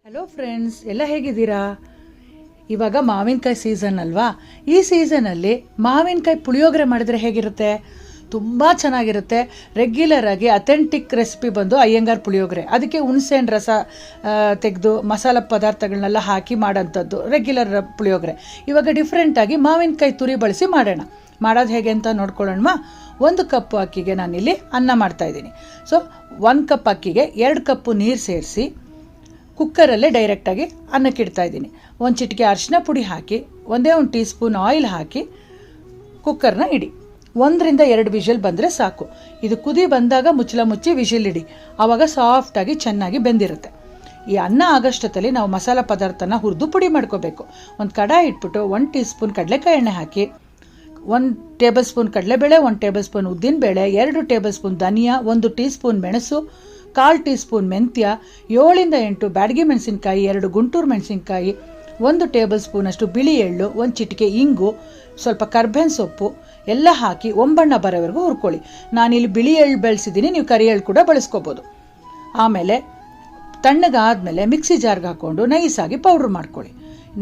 Hello friends, ಎಲ್ಲ ಹೇಗಿದ್ದೀರಾ? ಇವಾಗ ಮಾವಿನಕಾಯಿ ಸೀಸನ್ ಅಲ್ವಾ? ಈ ಸೀಸನಲ್ಲಿ ಮಾವಿನಕಾಯಿ ಪುಳಿಯೋಗರೆ ಮಾಡಿದ್ರೆ ಹೇಗಿರುತ್ತೆ? ತುಂಬ ಚೆನ್ನಾಗಿರುತ್ತೆ. ರೆಗ್ಯುಲರ್ ಆಗಿ ಅಥೆಂಟಿಕ್ ರೆಸಿಪಿ ಬಂದು ಅಯ್ಯಂಗಾರ್ ಪುಳಿಯೋಗರೆ. ಅದಕ್ಕೆ ಹುಣಸೆಹಣ್ಣು ರಸ ತೆಗೆದು ಮಸಾಲ ಪದಾರ್ಥಗಳನ್ನೆಲ್ಲ ಹಾಕಿ ಮಾಡೋಂಥದ್ದು ರೆಗ್ಯುಲರ್ ಪುಳಿಯೋಗರೆ. ಇವಾಗ ಡಿಫ್ರೆಂಟಾಗಿ ಮಾವಿನಕಾಯಿ ತುರಿ ಬಳಸಿ ಮಾಡೋಣ. ಮಾಡೋದು ಹೇಗೆ ಅಂತ ನೋಡ್ಕೊಳ್ಳೋಣ. 1 ಕಪ್ ಅಕ್ಕಿಗೆ ನಾನಿಲ್ಲಿ ಅನ್ನ ಮಾಡ್ತಾಯಿದ್ದೀನಿ. ಸೊ 1 ಕಪ್ ಅಕ್ಕಿಗೆ 2 ಕಪ್ಪು ನೀರು ಸೇರಿಸಿ ಕುಕ್ಕರಲ್ಲೇ ಡೈರೆಕ್ಟಾಗಿ ಅನ್ನಕ್ಕೆ ಇಡ್ತಾಯಿದ್ದೀನಿ. 1 ಚಿಟಿಕೆ ಅರಿಶಿನ ಪುಡಿ ಹಾಕಿ 1 ಟೀ ಸ್ಪೂನ್ ಆಯಿಲ್ ಹಾಕಿ ಕುಕ್ಕರ್ನ ಇಡಿ. 1 ರಿಂದ 2 ವಿಷಲ್ ಬಂದರೆ ಸಾಕು. ಇದು ಕುದಿ ಬಂದಾಗ ಮುಚ್ಚಳ ಮುಚ್ಚಿ ವಿಷಲ್ ಇಡಿ. ಆವಾಗ ಸಾಫ್ಟಾಗಿ ಚೆನ್ನಾಗಿ ಬೆಂದಿರುತ್ತೆ. ಈ ಅನ್ನ ಆಗೋಷ್ಟೊತ್ತಲ್ಲಿ ನಾವು ಮಸಾಲ ಪದಾರ್ಥನ ಹುರಿದು ಪುಡಿ ಮಾಡ್ಕೋಬೇಕು. ಒಂದು ಕಡಾಯಿ ಇಟ್ಬಿಟ್ಟು 1 ಟೀ ಸ್ಪೂನ್ ಕಡಲೆಕಾಯಿ ಎಣ್ಣೆ ಹಾಕಿ 1 ಟೇಬಲ್ ಸ್ಪೂನ್ ಕಡಲೆಬೇಳೆ, 1 ಟೇಬಲ್ ಸ್ಪೂನ್ ಉದ್ದಿನಬೇಳೆ, 2 ಟೇಬಲ್ ಸ್ಪೂನ್ ಧನಿಯಾ, 1 ಟೀ ಸ್ಪೂನ್ ಮೆಣಸು, 1/4 ಟೀ ಸ್ಪೂನ್ ಮೆಂತ್ಯ, 7 ರಿಂದ 8 ಬ್ಯಾಡಗಿ ಮೆಣಸಿನ್ಕಾಯಿ, 2 ಗುಂಟೂರು ಮೆಣಸಿನ್ಕಾಯಿ, 1 ಟೇಬಲ್ ಸ್ಪೂನಷ್ಟು ಬಿಳಿ ಎಳ್ಳು, 1 ಚಿಟಿಕೆ ಇಂಗು, ಸ್ವಲ್ಪ ಕರ್ಬೇವಿನ ಸೊಪ್ಪು ಎಲ್ಲ ಹಾಕಿ ಒಂಬಣ್ಣ ಬರೋವರೆಗೂ ಹುರ್ಕೊಳ್ಳಿ. ನಾನಿಲ್ಲಿ ಬಿಳಿ ಎಳ್ಳು ಬೆಳೆಸಿದ್ದೀನಿ, ನೀವು ಕರಿ ಎಳ್ಳು ಕೂಡ ಬಳಸ್ಕೋಬೋದು. ಆಮೇಲೆ ತಣ್ಣಗಾದ್ಮೇಲೆ ಮಿಕ್ಸಿ ಜಾರ್ಗೆ ಹಾಕ್ಕೊಂಡು ನೈಸಾಗಿ ಪೌಡ್ರ್ ಮಾಡ್ಕೊಳ್ಳಿ.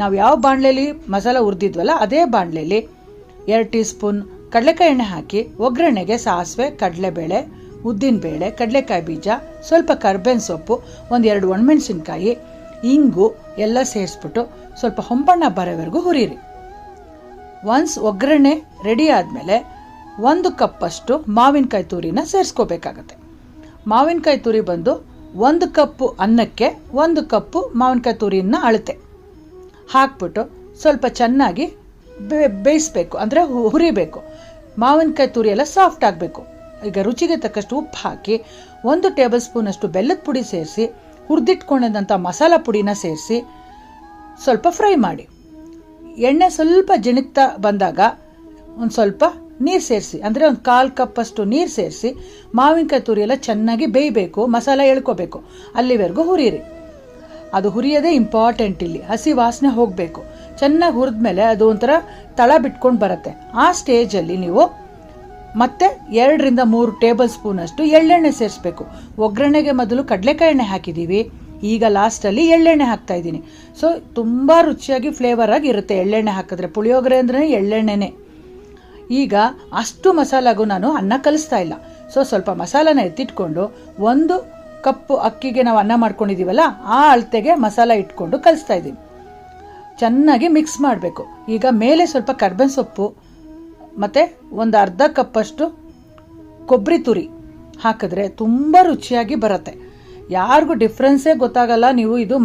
ನಾವು ಯಾವ ಬಾಣಲೆಯಲ್ಲಿ ಮಸಾಲ ಹುರಿದಿದ್ವಲ್ಲ ಅದೇ ಬಾಣಲೆಯಲ್ಲಿ 2 ಟೀ ಸ್ಪೂನ್ ಕಡಲೆಕಾಯಿ ಎಣ್ಣೆ ಹಾಕಿ ಒಗ್ಗರಣೆಗೆ ಸಾಸಿವೆ, ಕಡಲೆಬೇಳೆ, ಉದ್ದಿನಬೇಳೆ, ಕಡಲೆಕಾಯಿ ಬೀಜ, ಸ್ವಲ್ಪ ಕರ್ಬೇವಿನ ಸೊಪ್ಪು, 1-2 ಒಣಮೆಣಸಿನ್ಕಾಯಿ, ಇಂಗು ಎಲ್ಲ ಸೇರಿಸ್ಬಿಟ್ಟು ಸ್ವಲ್ಪ ಹೊಂಬಣ್ಣ ಬರೋವರೆಗೂ ಹುರಿಯಿರಿ. ಒನ್ಸ್ ಒಗ್ಗರಣೆ ರೆಡಿ ಆದಮೇಲೆ 1 ಕಪ್ಪಷ್ಟು ಮಾವಿನಕಾಯಿ ತುರಿನ ಸೇರಿಸ್ಕೋಬೇಕಾಗತ್ತೆ. ಮಾವಿನಕಾಯಿ ತುರಿ ಬಂದು 1 ಕಪ್ಪು ಅನ್ನಕ್ಕೆ 1 ಕಪ್ಪು ಮಾವಿನಕಾಯಿ ತುರಿನ ಅಳತೆ ಹಾಕ್ಬಿಟ್ಟು ಸ್ವಲ್ಪ ಚೆನ್ನಾಗಿ ಬೇಯಿಸ್ಬೇಕು, ಅಂದರೆ ಹುರಿಬೇಕು. ಮಾವಿನಕಾಯಿ ತುರಿ ಎಲ್ಲ ಸಾಫ್ಟ್ ಆಗಬೇಕು. ಈಗ ರುಚಿಗೆ ತಕ್ಕಷ್ಟು ಉಪ್ಪು ಹಾಕಿ 1 ಟೇಬಲ್ ಸ್ಪೂನಷ್ಟು ಬೆಲ್ಲದ ಪುಡಿ ಸೇರಿಸಿ ಹುರಿದಿಟ್ಕೊಂಡಿದ್ದಂಥ ಮಸಾಲ ಪುಡಿನ ಸೇರಿಸಿ ಸ್ವಲ್ಪ ಫ್ರೈ ಮಾಡಿ. ಎಣ್ಣೆ ಸ್ವಲ್ಪ ಜಿಣುಕ್ತಾ ಬಂದಾಗ ಒಂದು ಸ್ವಲ್ಪ ನೀರು ಸೇರಿಸಿ, ಅಂದರೆ 1/4 ಕಪ್ಪಷ್ಟು ನೀರು ಸೇರಿಸಿ ಮಾವಿನಕಾಯಿ ತುರಿ ಎಲ್ಲ ಚೆನ್ನಾಗಿ ಬೇಯಬೇಕು, ಮಸಾಲ ಎಳ್ಕೋಬೇಕು. ಅಲ್ಲಿವರೆಗೂ ಹುರಿಯಿರಿ. ಅದು ಹುರಿಯೋದೇ ಇಂಪಾರ್ಟೆಂಟ್. ಇಲ್ಲಿ ಹಸಿ ವಾಸನೆ ಹೋಗಬೇಕು. ಚೆನ್ನಾಗಿ ಹುರಿದ್ಮೇಲೆ ಅದು ಒಂಥರ ತಳ ಬಿಟ್ಕೊಂಡು ಬರುತ್ತೆ. ಆ ಸ್ಟೇಜಲ್ಲಿ ನೀವು ಮತ್ತೆ 2 ರಿಂದ 3 ಟೇಬಲ್ ಸ್ಪೂನಷ್ಟು ಎಳ್ಳೆಣ್ಣೆ ಸೇರಿಸ್ಬೇಕು. ಒಗ್ಗರಣೆಗೆ ಮೊದಲು ಕಡಲೆಕಾಯಿ ಎಣ್ಣೆ ಹಾಕಿದ್ದೀವಿ, ಈಗ ಲಾಸ್ಟಲ್ಲಿ ಎಳ್ಳೆಣ್ಣೆ ಹಾಕ್ತಾ ಇದ್ದೀನಿ. ಸೊ ತುಂಬ ರುಚಿಯಾಗಿ ಫ್ಲೇವರ್ ಆಗಿ ಇರುತ್ತೆ ಎಳ್ಳೆಣ್ಣೆ ಹಾಕಿದ್ರೆ. ಪುಳಿಯೋಗರೆ ಅಂದ್ರೆ ಎಳ್ಳೆಣ್ಣೆನೇ. ಈಗ ಅಷ್ಟು ಮಸಾಲಾಗೂ ನಾನು ಅನ್ನ ಕಲಿಸ್ತಾ ಇಲ್ಲ. ಸೊ ಸ್ವಲ್ಪ ಮಸಾಲಾನ ಎತ್ತಿಟ್ಕೊಂಡು 1 ಕಪ್ಪು ಅಕ್ಕಿಗೆ ನಾವು ಅನ್ನ ಮಾಡ್ಕೊಂಡಿದ್ದೀವಲ್ಲ ಆ ಅಳತೆಗೆ ಮಸಾಲ ಇಟ್ಕೊಂಡು ಕಲಿಸ್ತಾ ಇದ್ದೀನಿ. ಚೆನ್ನಾಗಿ ಮಿಕ್ಸ್ ಮಾಡಬೇಕು. ಈಗ ಮೇಲೆ ಸ್ವಲ್ಪ ಕರ್ಬೇವಿನ ಸೊಪ್ಪು ಮತ್ತು 1/2 ಕಪ್ಪಷ್ಟು ಕೊಬ್ಬರಿ ತುರಿ ಹಾಕಿದ್ರೆ ತುಂಬ ರುಚಿಯಾಗಿ ಬರುತ್ತೆ. ಯಾರಿಗೂ ಡಿಫ್ರೆನ್ಸೇ ಗೊತ್ತಾಗಲ್ಲ. ನೀವು ಇದು